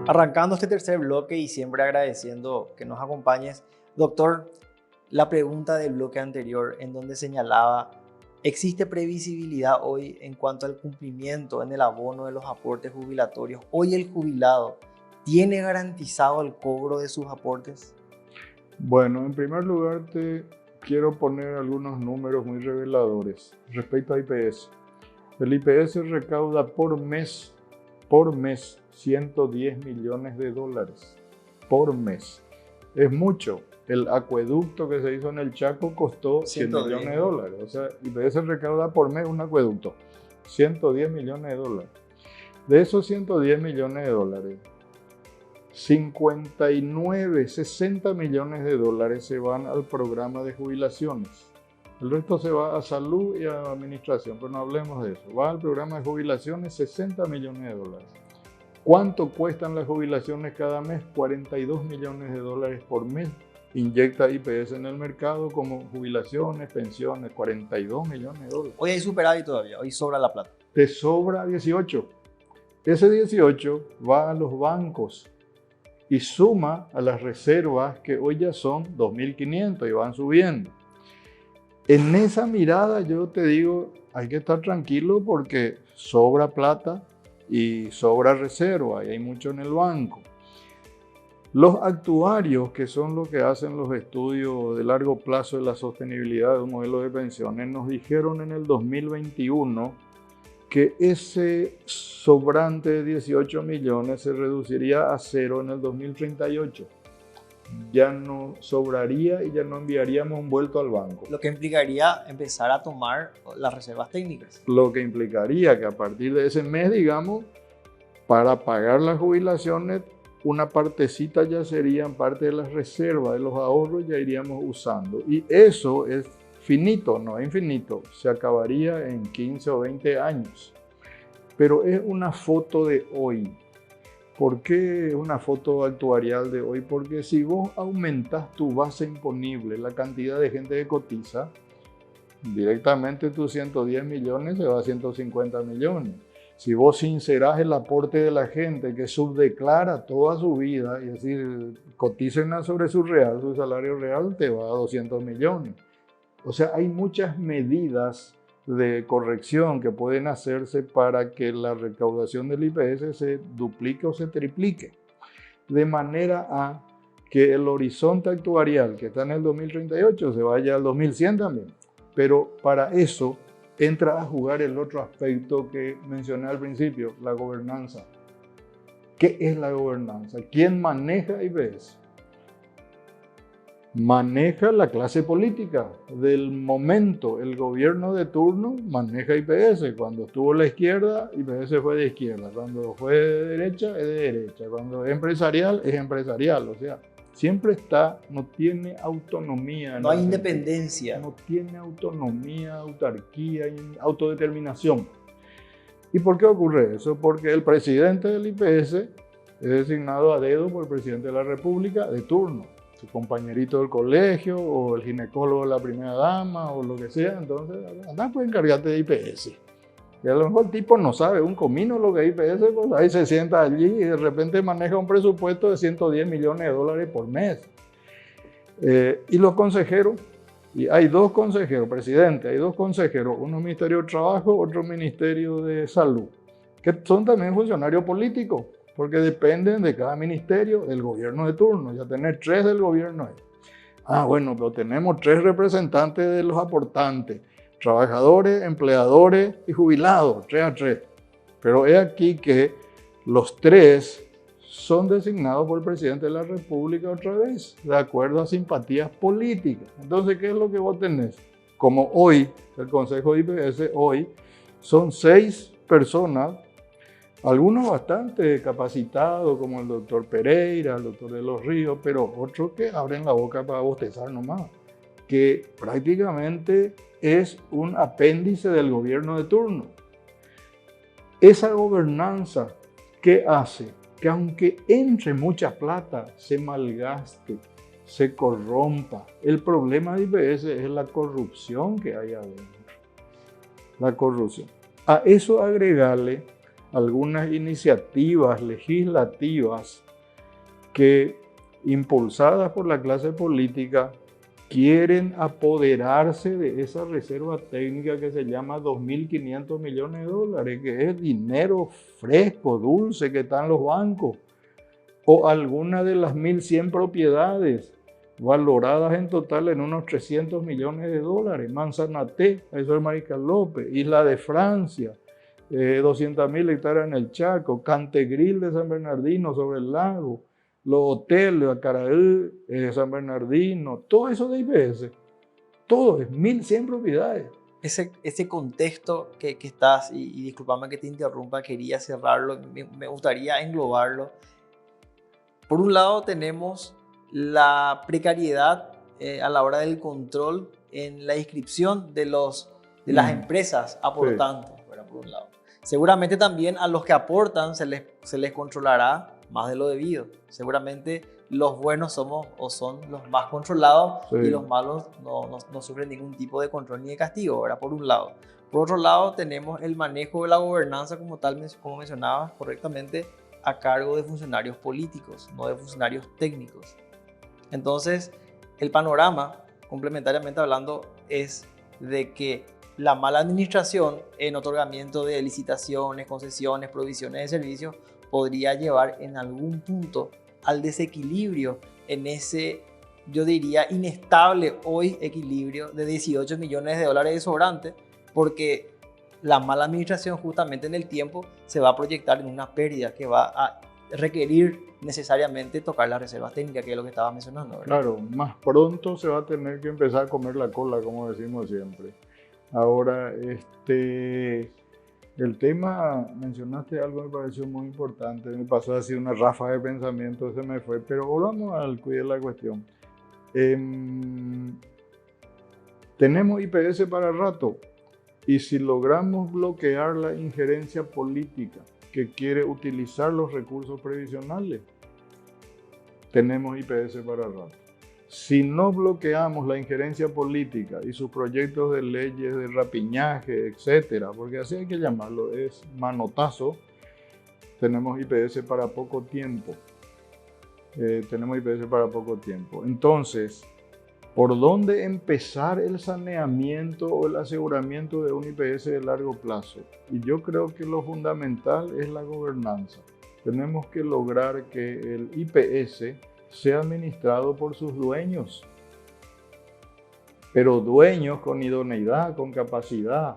Arrancando este tercer bloque y siempre agradeciendo que nos acompañes, doctor, la pregunta del bloque anterior en donde señalaba, ¿existe previsibilidad hoy en cuanto al cumplimiento en el abono de los aportes jubilatorios? ¿Hoy el jubilado tiene garantizado el cobro de sus aportes? Bueno, en primer lugar te quiero poner algunos números muy reveladores respecto a IPS. El IPS recauda por mes 110 millones de dólares por mes. Es mucho. El acueducto que se hizo en el Chaco costó 100 millones de dólares. O sea, IPS recauda por mes un acueducto, 110 millones de dólares. De esos 110 millones de dólares, 60 millones de dólares se van al programa de jubilaciones. El resto se va a salud y a administración, pero no hablemos de eso. Va al programa de jubilaciones 60 millones de dólares. ¿Cuánto cuestan las jubilaciones cada mes? 42 millones de dólares por mes. Inyecta IPS en el mercado como jubilaciones, pensiones, 42 millones de dólares. Hoy hay superávit todavía, hoy sobra la plata. Te sobra 18. Ese 18 va a los bancos y suma a las reservas que hoy ya son 2.500 y van subiendo. En esa mirada yo te digo, hay que estar tranquilo porque sobra plata y sobra reserva y hay mucho en el banco. Los actuarios, que son los que hacen los estudios de largo plazo de la sostenibilidad de un modelo de pensiones, nos dijeron en el 2021 que ese sobrante de 18 millones se reduciría a cero en el 2038. Ya no sobraría y ya no enviaríamos un vuelto al banco. Lo que implicaría empezar a tomar las reservas técnicas. Lo que implicaría que a partir de ese mes, digamos, para pagar las jubilaciones, una partecita ya serían parte de las reservas, de los ahorros, ya iríamos usando. Y eso es finito, no es infinito, se acabaría en 15 o 20 años. Pero es una foto de hoy. ¿Por qué es una foto actuarial de hoy? Porque si vos aumentás tu base imponible, la cantidad de gente que cotiza, directamente tus 110 millones se va a 150 millones. Si vos sincerás el aporte de la gente que subdeclara toda su vida, y decir, coticen sobre su real, su salario real, te va a 200 millones. O sea, hay muchas medidas de corrección que pueden hacerse para que la recaudación del IPS se duplique o se triplique, de manera a que el horizonte actuarial que está en el 2038 se vaya al 2100 también. Pero para eso entra a jugar el otro aspecto que mencioné al principio, la gobernanza. ¿Qué es la gobernanza? ¿Quién maneja IPS? Maneja la clase política del momento. El gobierno de turno maneja IPS. Cuando estuvo a la izquierda, IPS fue de izquierda. Cuando fue de derecha, es de derecha. Cuando es empresarial, es empresarial. O sea, siempre está, no tiene autonomía. No hay independencia. No tiene autonomía, autarquía y autodeterminación. ¿Y por qué ocurre eso? Porque el presidente del IPS es designado a dedo por el presidente de la República de turno. Su compañerito del colegio o el ginecólogo de la primera dama o lo que sea, entonces anda, pues encargarte de IPS. Y a lo mejor el tipo no sabe un comino lo que es IPS, pues ahí se sienta allí y de repente maneja un presupuesto de 110 millones de dólares por mes. Y los consejeros, y hay dos consejeros, presidente, hay dos consejeros, uno Ministerio de Trabajo, otro Ministerio de Salud, que son también funcionarios políticos, porque dependen de cada ministerio del gobierno de turno. Ya tener 3 del gobierno. Bueno, pero tenemos 3 representantes de los aportantes, trabajadores, empleadores y jubilados, 3 a 3. Pero es aquí que los 3 son designados por el presidente de la República otra vez, de acuerdo a simpatías políticas. Entonces, ¿qué es lo que vos tenés? Como hoy, el Consejo de IPS, hoy, son 6 personas, algunos bastante capacitados, como el doctor Pereira, el doctor de los Ríos, pero otros que abren la boca para bostezar nomás, que prácticamente es un apéndice del gobierno de turno. Esa gobernanza, ¿qué hace? Que aunque entre mucha plata, se malgaste, se corrompa. El problema de IPS es la corrupción que hay adentro. La corrupción. A eso agregarle algunas iniciativas legislativas que, impulsadas por la clase política, quieren apoderarse de esa reserva técnica que se llama 2.500 millones de dólares, que es dinero fresco, dulce, que está en los bancos, o alguna de las 1.100 propiedades valoradas en total en unos 300 millones de dólares. Manzanaté, eso es Mariscal López, Isla de Francia, 200.000 hectáreas en el Chaco, Cantegril de San Bernardino sobre el lago, los hoteles, Acaraí, San Bernardino, todo eso de IPS, todo es 1.100 propiedades. Ese contexto que estás, y discúlpame que te interrumpa, quería cerrarlo, me gustaría englobarlo. Por un lado tenemos la precariedad a la hora del control en la inscripción de las empresas aportantes, sí. Por un lado. Seguramente también a los que aportan se les controlará más de lo debido. Seguramente los buenos son los más controlados, sí. Y los malos no sufren ningún tipo de control ni de castigo, ¿verdad? Por un lado. Por otro lado tenemos el manejo de la gobernanza como tal, como mencionabas correctamente, a cargo de funcionarios políticos, no de funcionarios técnicos. Entonces, el panorama, complementariamente hablando, es de que la mala administración en otorgamiento de licitaciones, concesiones, provisiones de servicios podría llevar en algún punto al desequilibrio en ese, yo diría, inestable hoy equilibrio de 18 millones de dólares de sobrante, porque la mala administración justamente en el tiempo se va a proyectar en una pérdida que va a requerir necesariamente tocar las reservas técnicas, que es lo que estaba mencionando, ¿verdad? Claro, más pronto se va a tener que empezar a comer la cola, como decimos siempre. Ahora, el tema, mencionaste algo que me pareció muy importante, me pasó así una ráfaga de pensamiento, se me fue, pero volvamos al cuidar la cuestión. Tenemos IPS para rato, y si logramos bloquear la injerencia política que quiere utilizar los recursos previsionales, tenemos IPS para rato. Si no bloqueamos la injerencia política y sus proyectos de leyes de rapiñaje, etcétera, porque así hay que llamarlo, es manotazo, tenemos IPS para poco tiempo. Entonces, ¿por dónde empezar el saneamiento o el aseguramiento de un IPS de largo plazo? Y yo creo que lo fundamental es la gobernanza. Tenemos que lograr que el IPS sea administrado por sus dueños, pero dueños con idoneidad, con capacidad.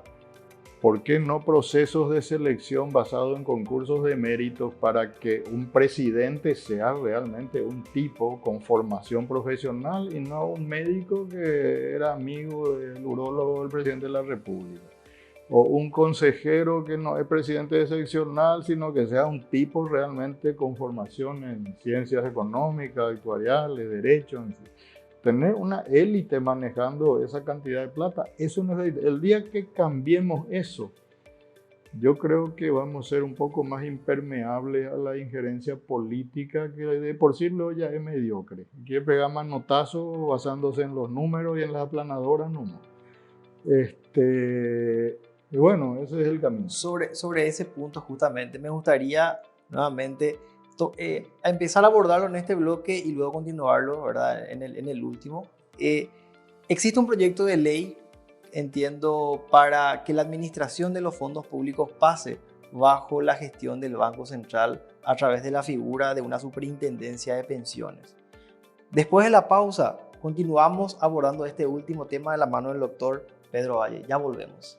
¿Por qué no procesos de selección basados en concursos de méritos para que un presidente sea realmente un tipo con formación profesional y no un médico que era amigo del urólogo del presidente de la República? O un consejero que no es presidente de seccional, sino que sea un tipo realmente con formación en ciencias económicas, actuariales, derecho, en fin. Tener una élite manejando esa cantidad de plata, eso no es el día que cambiemos eso, yo creo que vamos a ser un poco más impermeables a la injerencia política, que de por sí lo ya es mediocre. Quiere pegar manotazos basándose en los números y en las aplanadoras nomás. Y bueno, ese es el camino. Sobre ese punto justamente me gustaría nuevamente a empezar a abordarlo en este bloque y luego continuarlo, ¿verdad? En el último. Existe un proyecto de ley, entiendo, para que la administración de los fondos públicos pase bajo la gestión del Banco Central a través de la figura de una superintendencia de pensiones. Después de la pausa, continuamos abordando este último tema de la mano del doctor Pedro Valle. Ya volvemos.